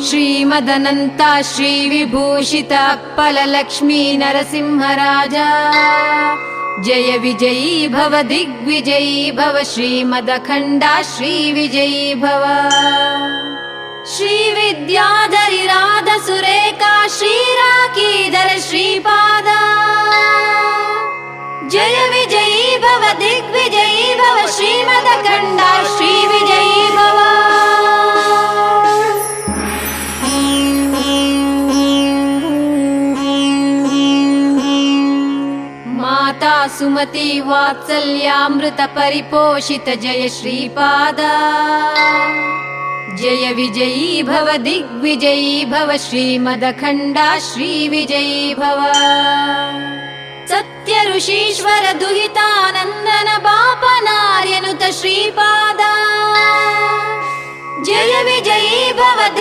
श्रीमदनन्ता श्रीविभूषित अक्पललक्ष्मी नरसिंहराजा जय विजयी भव दिग्विजयी भव श्रीमदखण्डा श्रीविजयी भव श्रीविद्याधरि राधा सुरेखा श्रीराकीधर श्रीपादा जय विजयी भव दिग्विजयी भव श्रीमदखण्डा श्रीविजयी भव माता सुमति वात्सल्यामृत परिपोषित जय श्रीपादा जय विजयी भव दिग्विजयी भव श्रीमदखण्डा श्रीविजयी भव सत्य ऋषीश्वर दुहितानन्दन बापनार्यनुत श्रीपादा जय विजयी भव।